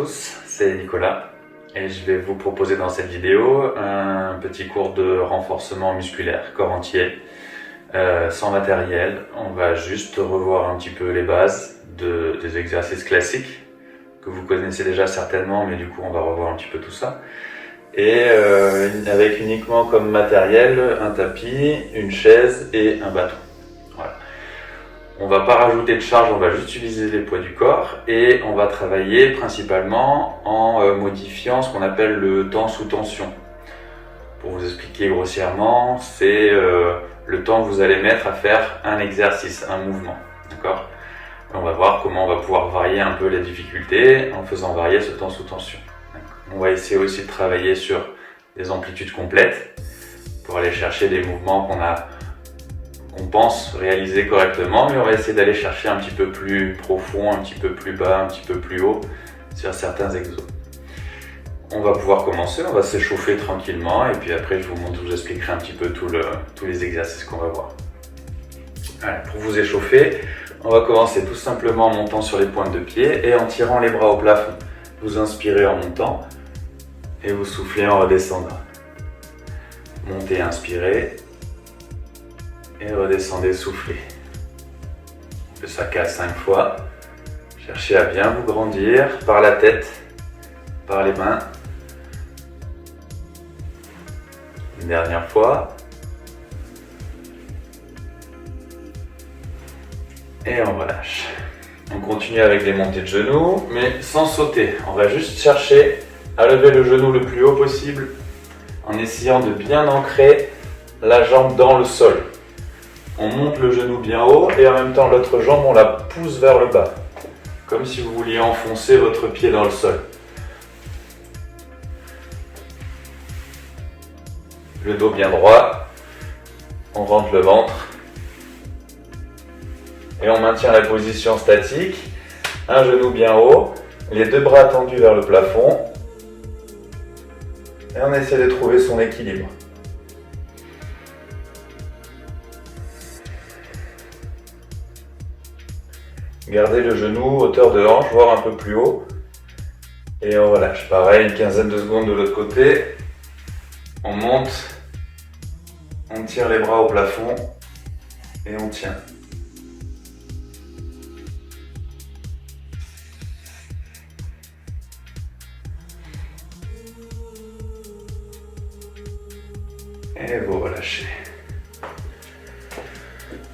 tous, c'est Nicolas et je vais vous proposer dans cette vidéo un petit cours de renforcement musculaire corps entier, sans matériel. On va juste revoir un petit peu les bases des exercices classiques que vous connaissez déjà certainement, mais du coup on va revoir un petit peu tout ça. Et avec uniquement comme matériel un tapis, une chaise et un bâton. Voilà. On va pas rajouter de charge, on va juste utiliser les poids du corps et on va travailler principalement en modifiant ce qu'on appelle le temps sous tension. Pour vous expliquer grossièrement, c'est le temps que vous allez mettre à faire un exercice, un mouvement. D'accord ? On va voir comment on va pouvoir varier un peu les difficultés en faisant varier ce temps sous tension. On va essayer aussi de travailler sur des amplitudes complètes pour aller chercher des mouvements qu'on pense réaliser correctement, mais on va essayer d'aller chercher un petit peu plus profond, un petit peu plus bas, un petit peu plus haut sur certains exos. On va pouvoir commencer, on va s'échauffer tranquillement et puis après je vous expliquerai un petit peu tous les exercices qu'on va voir. Voilà, pour vous échauffer, on va commencer tout simplement en montant sur les pointes de pied et en tirant les bras au plafond. Vous inspirez en montant et vous soufflez en redescendant. Montez, inspirez et redescendez, soufflez. On fait ça 4-5 fois. Cherchez à bien vous grandir par la tête, par les mains. Une dernière fois. Et on relâche. On continue avec les montées de genoux, mais sans sauter. On va juste chercher à lever le genou le plus haut possible en essayant de bien ancrer la jambe dans le sol. On monte le genou bien haut et en même temps l'autre jambe on la pousse vers le bas. Comme si vous vouliez enfoncer votre pied dans le sol. Le dos bien droit. On rentre le ventre. Et on maintient la position statique, un genou bien haut, les deux bras tendus vers le plafond. Et on essaie de trouver son équilibre. Gardez le genou hauteur de hanche, voire un peu plus haut. Et on relâche. Pareil, une quinzaine de secondes de l'autre côté. On monte, on tire les bras au plafond et on tient. Et vous relâchez.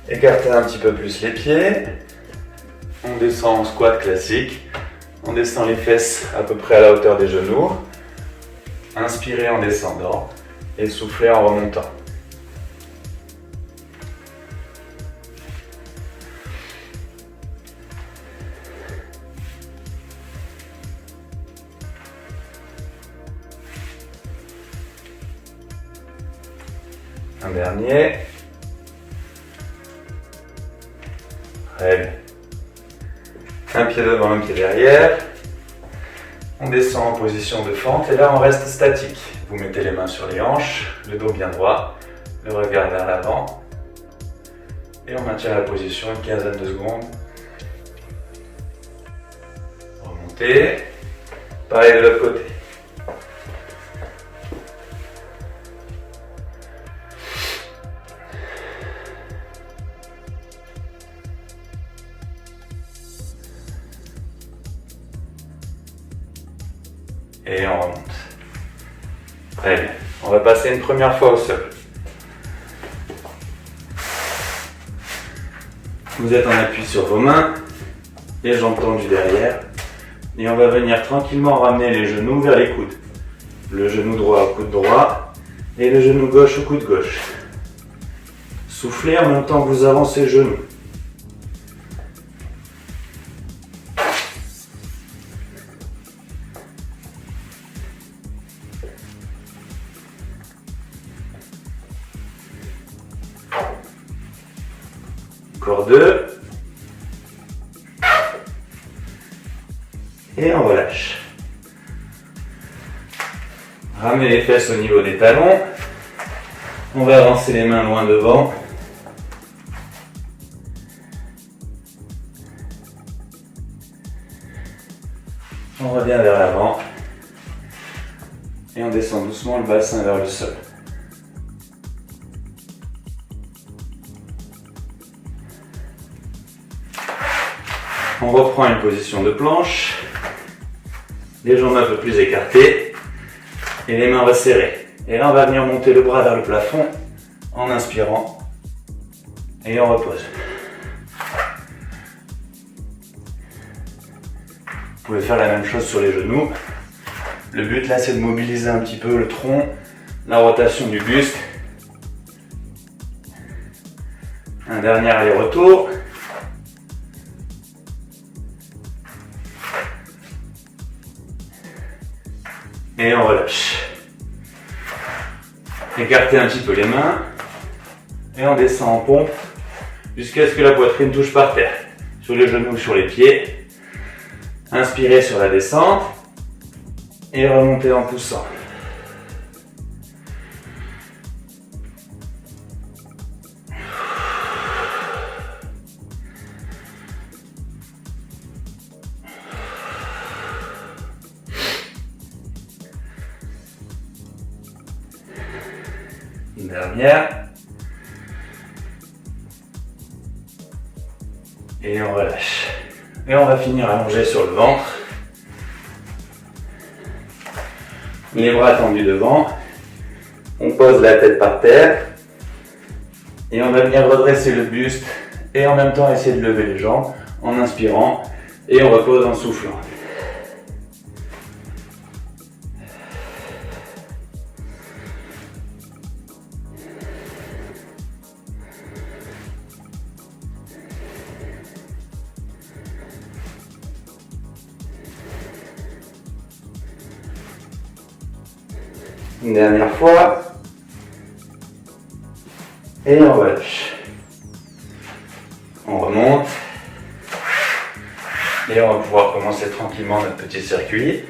Écartez un petit peu plus les pieds. On descend en squat classique. On descend les fesses à peu près à la hauteur des genoux. Inspirez en descendant et soufflez en remontant. Un dernier. Très bien. Un pied devant, un pied derrière. On descend en position de fente et là on reste statique. Vous mettez les mains sur les hanches, le dos bien droit, le regard vers l'avant. Et on maintient la position une quinzaine de secondes. Remontez. Pareil de l'autre côté. Et on remonte. Très bien. On va passer une première fois au sol. Vous êtes en appui sur vos mains, les jambes tendues derrière. Et on va venir tranquillement ramener les genoux vers les coudes. Le genou droit au coude droit et le genou gauche au coude gauche. Soufflez en même temps que vous avancez le genou. Encore deux. Et on relâche. Ramenez les fesses au niveau des talons. On va avancer les mains loin devant. On On revient vers l'avant. Et on descend doucement le bassin vers le sol. On reprend une position de planche. Les jambes un peu plus écartées. Et les mains resserrées. Et là, on va venir monter le bras vers le plafond en inspirant. Et on repose. Vous pouvez faire la même chose sur les genoux. Le but là, c'est de mobiliser un petit peu le tronc, la rotation du buste. Un dernier aller-retour. Et on relâche. Écartez un petit peu les mains. Et on descend en pompe jusqu'à ce que la poitrine touche par terre. Sur les genoux, sur les pieds. Inspirez sur la descente. Et remontez en poussant. Une dernière. Et on relâche. Et on va finir allongé sur le ventre. Les bras tendus devant. On pose la tête par terre. Et on va venir redresser le buste. Et en même temps essayer de lever les jambes en inspirant. Et on repose en soufflant. Une dernière fois. Et on relâche. On remonte. Et on va pouvoir commencer tranquillement notre petit circuit.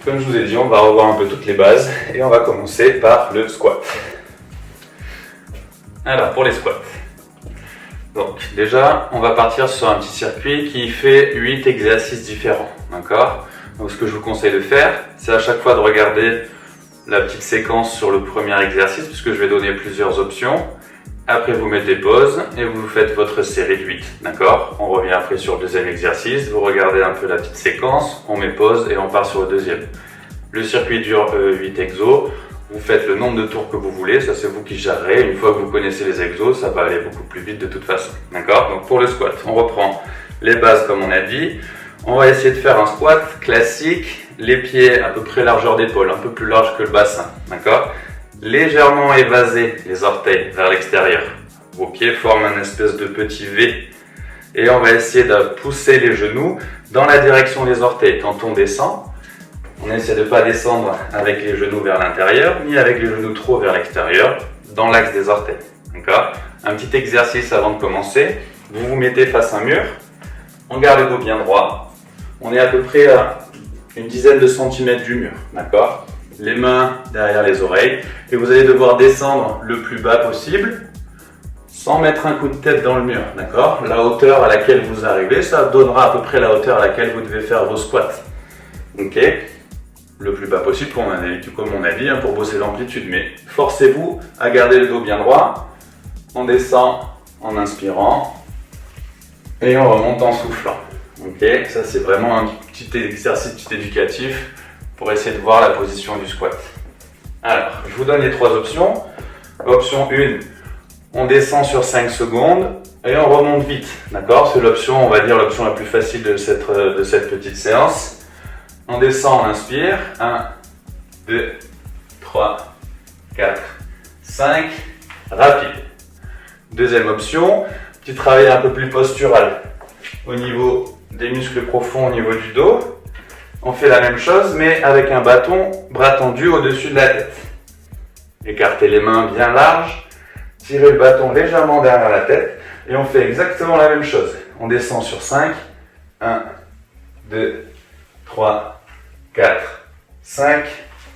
Comme je vous ai dit, on va revoir un peu toutes les bases. Et on va commencer par le squat. Alors, pour les squats. Donc, déjà, on va partir sur un petit circuit qui fait 8 exercices différents. D'accord ? Donc, ce que je vous conseille de faire, c'est à chaque fois de regarder la petite séquence sur le premier exercice, puisque je vais donner plusieurs options. Après, vous mettez pause et vous faites votre série de 8. D'accord ? On revient après sur le deuxième exercice. Vous regardez un peu la petite séquence, on met pause et on part sur le deuxième. Le circuit dure 8 exos. Vous faites le nombre de tours que vous voulez. Ça, c'est vous qui gérerez. Une fois que vous connaissez les exos, ça va aller beaucoup plus vite de toute façon. D'accord ? Donc, pour le squat, on reprend les bases comme on a dit. On va essayer de faire un squat classique. Les pieds à peu près largeur d'épaule, un peu plus large que le bassin, d'accord ? Légèrement évasés les orteils vers l'extérieur. Vos pieds forment un espèce de petit V. Et on va essayer de pousser les genoux dans la direction des orteils. Quand on descend, on essaie de ne pas descendre avec les genoux vers l'intérieur, ni avec les genoux trop vers l'extérieur, dans l'axe des orteils, d'accord ? Un petit exercice avant de commencer. Vous vous mettez face à un mur. On garde le dos bien droit. On est à peu près à une dizaine de centimètres du mur, d'accord ? Les mains derrière les oreilles et vous allez devoir descendre le plus bas possible sans mettre un coup de tête dans le mur, d'accord ? La hauteur à laquelle vous arrivez, ça donnera à peu près la hauteur à laquelle vous devez faire vos squats, ok ? Le plus bas possible, comme on a dit, pour bosser l'amplitude, mais forcez-vous à garder le dos bien droit. On descend en inspirant et on remonte en soufflant. Ok, ça c'est vraiment un petit exercice petit éducatif pour essayer de voir la position du squat. Alors, je vous donne les trois options. Option 1, on descend sur 5 secondes et on remonte vite. D'accord ? C'est l'option, on va dire, l'option la plus facile de cette petite séance. On descend, on inspire. 1, 2, 3, 4, 5. Rapide. Deuxième option, petit travail un peu plus postural. Au niveau des muscles profonds, au niveau du dos. On fait la même chose, mais avec un bâton, bras tendu au-dessus de la tête. Écartez les mains bien larges. Tirez le bâton légèrement derrière la tête. Et on fait exactement la même chose. On descend sur 5. 1, 2, 3, 4, 5.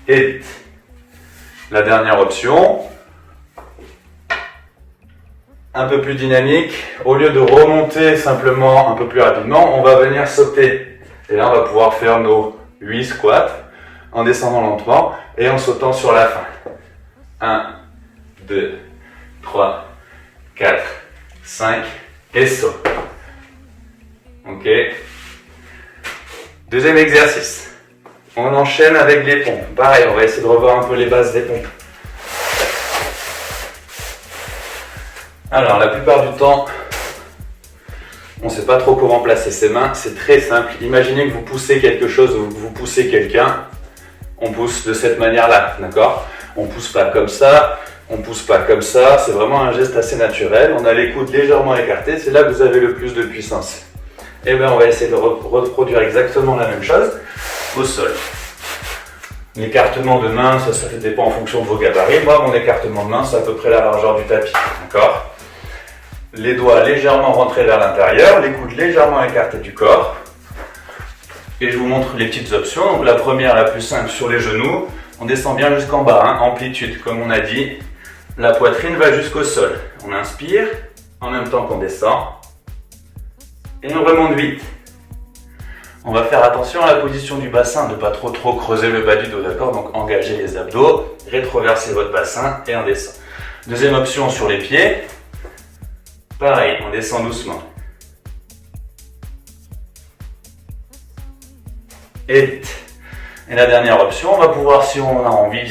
Et vite. La dernière option. Un peu plus dynamique. Au lieu de remonter simplement un peu plus rapidement, on va venir sauter. Et là, on va pouvoir faire nos 8 squats en descendant lentement et en sautant sur la fin. 1, 2, 3, 4, 5 et saut. Ok. Deuxième exercice. On enchaîne avec les pompes. Pareil, on va essayer de revoir un peu les bases des pompes. Alors, la plupart du temps, on ne sait pas trop comment placer ses mains. C'est très simple. Imaginez que vous poussez quelque chose ou que vous poussez quelqu'un. On pousse de cette manière-là, d'accord? On ne pousse pas comme ça, on ne pousse pas comme ça. C'est vraiment un geste assez naturel. On a les coudes légèrement écartés. C'est là que vous avez le plus de puissance. Et bien, on va essayer de reproduire exactement la même chose au sol. L'écartement de main, ça dépend en fonction de vos gabarits. Moi, mon écartement de main, c'est à peu près la largeur du tapis, d'accord? Les doigts légèrement rentrés vers l'intérieur, les coudes légèrement écartés du corps. Et je vous montre les petites options. Donc la première, la plus simple, sur les genoux. On descend bien jusqu'en bas, hein, amplitude, comme on a dit. La poitrine va jusqu'au sol. On inspire, en même temps qu'on descend. Et on remonte vite. On va faire attention à la position du bassin, de ne pas trop creuser le bas du dos, d'accord? Donc engagez les abdos, rétroversez votre bassin et on descend. Deuxième option sur les pieds. Pareil, on descend doucement. Et vite. Et la dernière option, on va pouvoir, si on a envie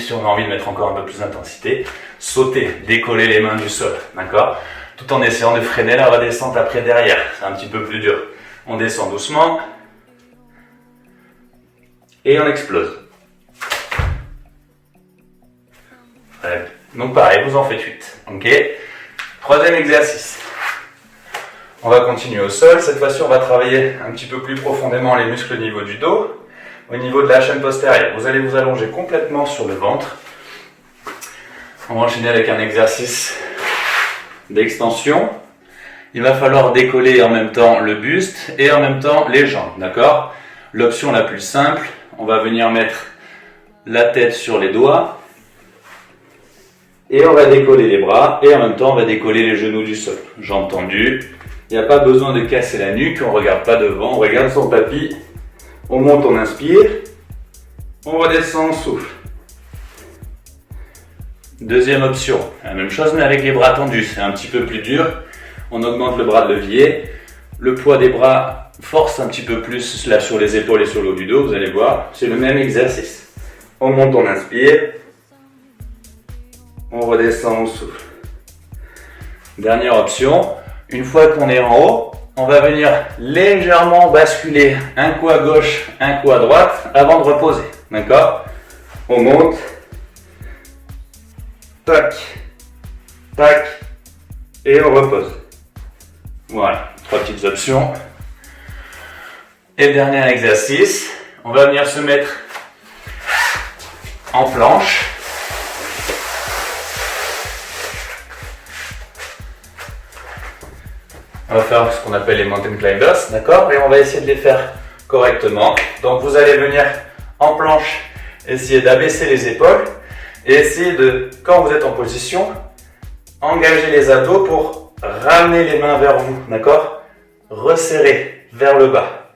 de mettre encore un peu plus d'intensité, sauter, décoller les mains du sol, d'accord? Tout en essayant de freiner la redescente après derrière. C'est un petit peu plus dur. On descend doucement. Et on explose. Ouais. Donc pareil, vous en faites 8. Ok. Troisième exercice. On va continuer au sol. Cette fois-ci, on va travailler un petit peu plus profondément les muscles au niveau du dos, au niveau de la chaîne postérieure. Vous allez vous allonger complètement sur le ventre. On va enchaîner avec un exercice d'extension. Il va falloir décoller en même temps le buste et en même temps les jambes, d'accord? L'option la plus simple, on va venir mettre la tête sur les doigts et on va décoller les bras et en même temps on va décoller les genoux du sol. Jambes tendues, il n'y a pas besoin de casser la nuque, on ne regarde pas devant, on regarde son tapis, on monte, on inspire, on redescend, on souffle. Deuxième option, la même chose mais avec les bras tendus, c'est un petit peu plus dur. On augmente le bras de levier, le poids des bras force un petit peu plus là sur les épaules et sur le haut du dos, vous allez voir, c'est le même exercice. On monte, on inspire, on redescend, on souffle. Dernière option, une fois qu'on est en haut, on va venir légèrement basculer un coup à gauche, un coup à droite avant de reposer, d'accord? On monte. Tac, tac, et on repose. Voilà, 3 petites options. Et dernier exercice, on va venir se mettre en planche. On va faire ce qu'on appelle les mountain climbers, d'accord? Et on va essayer de les faire correctement. Donc vous allez venir en planche, essayer d'abaisser les épaules. Et essayez de, quand vous êtes en position, engager les abdos pour ramener les mains vers vous, d'accord? Resserrer vers le bas.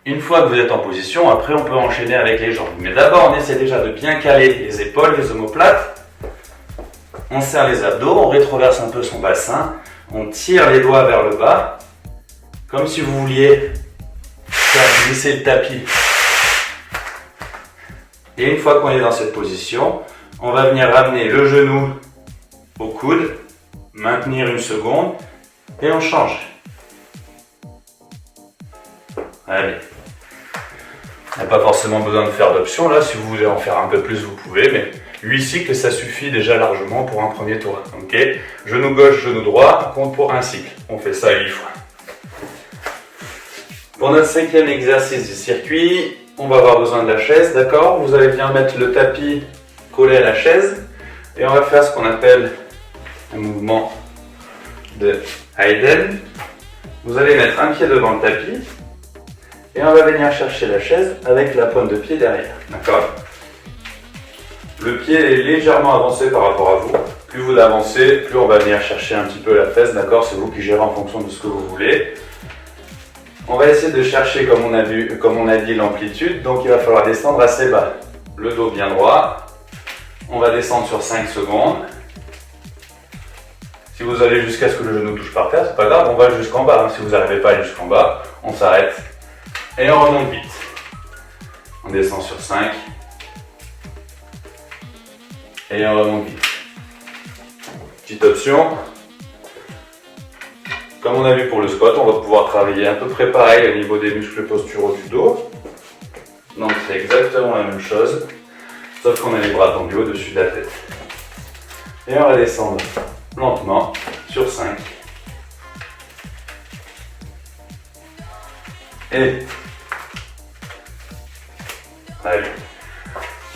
Une fois que vous êtes en position, après on peut enchaîner avec les jambes. Mais d'abord on essaie déjà de bien caler les épaules, les omoplates. On serre les abdos, on rétroverse un peu son bassin. On tire les doigts vers le bas. Comme si vous vouliez faire glisser le tapis. Et une fois qu'on est dans cette position, on va venir ramener le genou au coude, maintenir une seconde et on change. Allez. Il n'y a pas forcément besoin de faire d'option là, si vous voulez en faire un peu plus vous pouvez, mais 8 cycles ça suffit déjà largement pour un premier tour. Ok. Genou gauche, genou droit, on compte pour un cycle. On fait ça 8 fois. Pour notre 5e exercice du circuit, on va avoir besoin de la chaise, d'accord? Vous allez bien mettre le tapis collé à la chaise et on va faire ce qu'on appelle un mouvement de Hayden. Vous allez mettre un pied devant le tapis et on va venir chercher la chaise avec la pointe de pied derrière, d'accord? Le pied est légèrement avancé par rapport à vous. Plus vous l'avancez, plus on va venir chercher un petit peu la fesse, d'accord? C'est vous qui gérez en fonction de ce que vous voulez. On va essayer de chercher, comme on a dit, l'amplitude. Donc il va falloir descendre assez bas. Le dos bien droit. On va descendre sur 5 secondes. Si vous allez jusqu'à ce que le genou touche par terre, c'est pas grave, on va jusqu'en bas. Si vous n'arrivez pas à aller jusqu'en bas, on s'arrête. Et on remonte vite. On descend sur 5. Et on remonte vite. Petite option. Comme on a vu pour le squat, on va pouvoir travailler à peu près pareil au niveau des muscles posturaux du dos. Donc c'est exactement la même chose, sauf qu'on a les bras tendus au-dessus de la tête. Et on va descendre lentement sur 5. Et allez,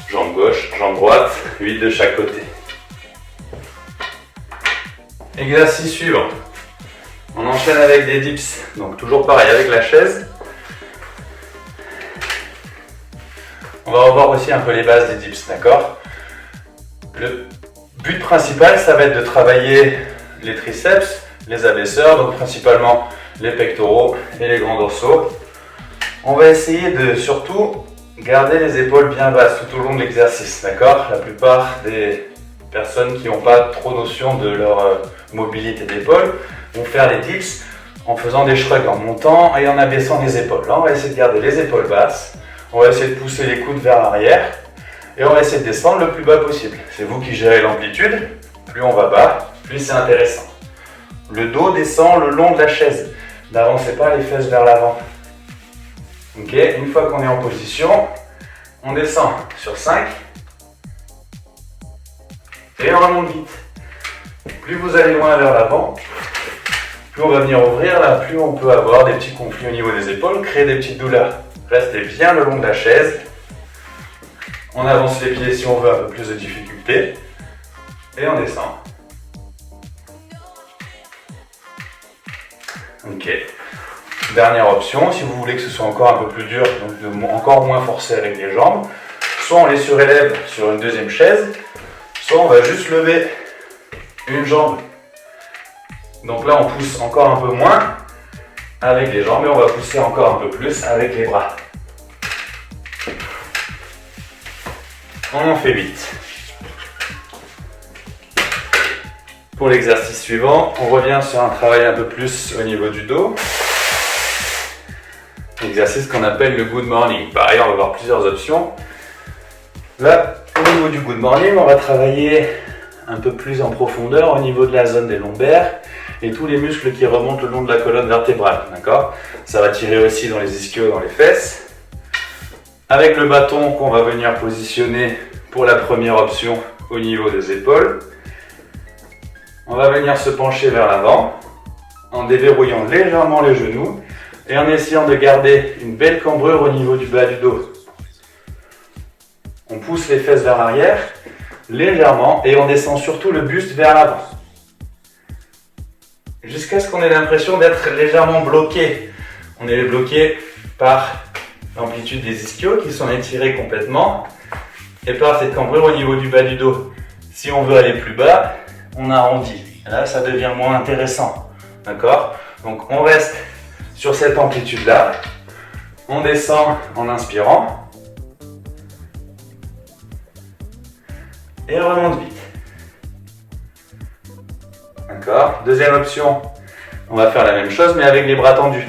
jambe gauche, jambe droite, 8 de chaque côté. Exercice suivant. On enchaîne avec des dips, donc toujours pareil avec la chaise. On va revoir aussi un peu les bases des dips, d'accord? Le but principal, ça va être de travailler les triceps, les abaisseurs, donc principalement les pectoraux et les grands dorsaux. On va essayer de surtout garder les épaules bien basses tout au long de l'exercice, d'accord? La plupart des personnes qui n'ont pas trop notion de leur mobilité d'épaule vont faire les dips en faisant des shrugs, en montant et en abaissant les épaules. Là, on va essayer de garder les épaules basses, on va essayer de pousser les coudes vers l'arrière et on va essayer de descendre le plus bas possible. C'est vous qui gérez l'amplitude, plus on va bas, plus c'est intéressant. Le dos descend le long de la chaise, n'avancez pas les fesses vers l'avant. Ok, une fois qu'on est en position, on descend sur 5 et on remonte vite. Plus vous allez loin vers l'avant, plus on va venir ouvrir, là, plus on peut avoir des petits conflits au niveau des épaules, créer des petites douleurs. Restez bien le long de la chaise. On avance les pieds si on veut un peu plus de difficulté. Et on descend. Ok. Dernière option, si vous voulez que ce soit encore un peu plus dur, donc encore moins forcé avec les jambes, soit on les surélève sur une deuxième chaise, soit on va juste lever une jambe. Donc là, on pousse encore un peu moins avec les jambes et on va pousser encore un peu plus avec les bras. On en fait 8. Pour l'exercice suivant, on revient sur un travail un peu plus au niveau du dos. Exercice qu'on appelle le good morning. Pareil, on va voir plusieurs options. Là, au niveau du good morning, on va travailler un peu plus en profondeur au niveau de la zone des lombaires et tous les muscles qui remontent le long de la colonne vertébrale, d'accord? Ça va tirer aussi dans les ischios, dans les fesses. Avec le bâton qu'on va venir positionner pour la première option au niveau des épaules, on va venir se pencher vers l'avant en déverrouillant légèrement les genoux et en essayant de garder une belle cambrure au niveau du bas du dos. On pousse les fesses vers l'arrière légèrement et on descend surtout le buste vers l'avant. Jusqu'à ce qu'on ait l'impression d'être légèrement bloqué. On est bloqué par l'amplitude des ischios qui sont étirés complètement et par cette cambrure au niveau du bas du dos. Si on veut aller plus bas, on arrondit. Là, ça devient moins intéressant. D'accord? Donc, on reste sur cette amplitude-là. On descend en inspirant. Et on remonte vite. D'accord? Deuxième option, on va faire la même chose mais avec les bras tendus.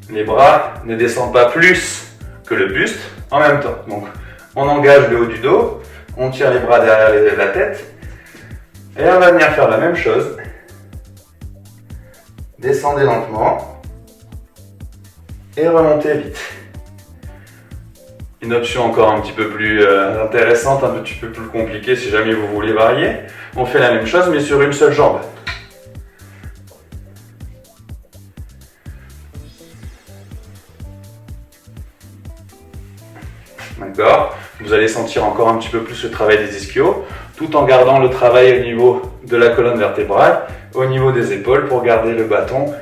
Les bras ne descendent pas plus que le buste en même temps. Donc on engage le haut du dos, on tire les bras derrière la tête et on va venir faire la même chose. Descendez lentement et remontez vite. Une option encore un petit peu plus intéressante, un petit peu plus compliquée si jamais vous voulez varier. On fait la même chose mais sur une seule jambe. D'accord? Vous allez sentir encore un petit peu plus le travail des ischios, tout en gardant le travail au niveau de la colonne vertébrale, au niveau des épaules pour garder le bâton,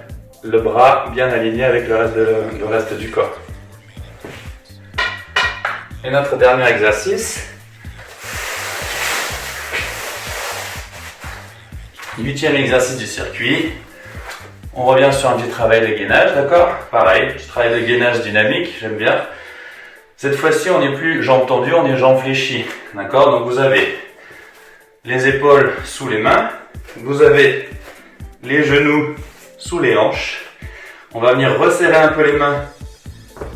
le bras bien aligné avec le reste du corps. Et notre dernier exercice, 8e exercice du circuit. On revient sur un petit travail de gainage, d'accord? Pareil, petit travail de gainage dynamique, j'aime bien. Cette fois-ci, on n'est plus jambes tendues, on est jambes fléchies, d'accord? Donc vous avez les épaules sous les mains, vous avez les genoux sous les hanches. On va venir resserrer un peu les mains,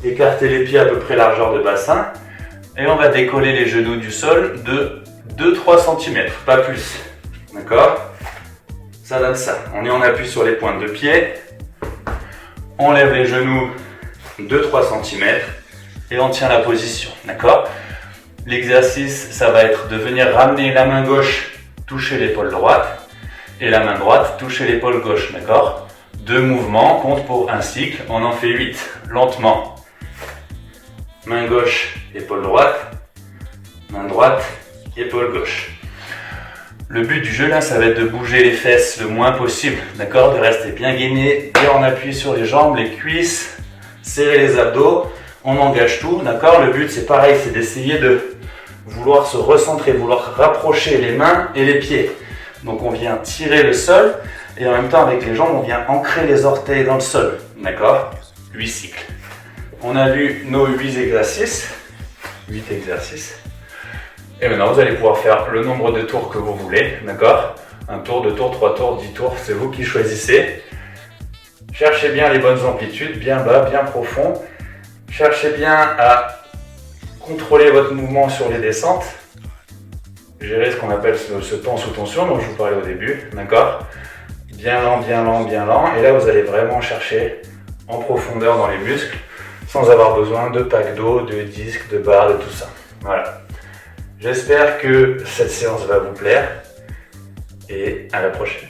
écarter les pieds à peu près largeur de bassin, et on va décoller les genoux du sol de 2-3 cm, pas plus, d'accord? Ça donne ça. On est en appui sur les pointes de pied. On lève les genoux 2-3 cm et on tient la position. D'accord? L'exercice, ça va être de venir ramener la main gauche, toucher l'épaule droite et la main droite, toucher l'épaule gauche. D'accord? 2 mouvements comptent pour un cycle. On en fait 8. Lentement. Main gauche, épaule droite. Main droite, épaule gauche. Le but du jeu là, ça va être de bouger les fesses le moins possible, d'accord? De rester bien gainé, bien en appui sur les jambes, les cuisses, serrer les abdos, on engage tout, d'accord? Le but c'est pareil, c'est d'essayer de vouloir se recentrer, vouloir rapprocher les mains et les pieds. Donc on vient tirer le sol et en même temps avec les jambes, on vient ancrer les orteils dans le sol, d'accord? 8 cycles. On a vu nos 8 exercices. Et maintenant, vous allez pouvoir faire le nombre de tours que vous voulez, d'accord? 1 tour, 2 tours, 3 tours, 10 tours, c'est vous qui choisissez. Cherchez bien les bonnes amplitudes, bien bas, bien profond. Cherchez bien à contrôler votre mouvement sur les descentes. Gérez ce qu'on appelle ce temps sous tension dont je vous parlais au début, d'accord? Bien lent, bien lent, bien lent. Et là, vous allez vraiment chercher en profondeur dans les muscles, sans avoir besoin de pack d'eau, de disques, de barres, de tout ça. Voilà. J'espère que cette séance va vous plaire et à la prochaine.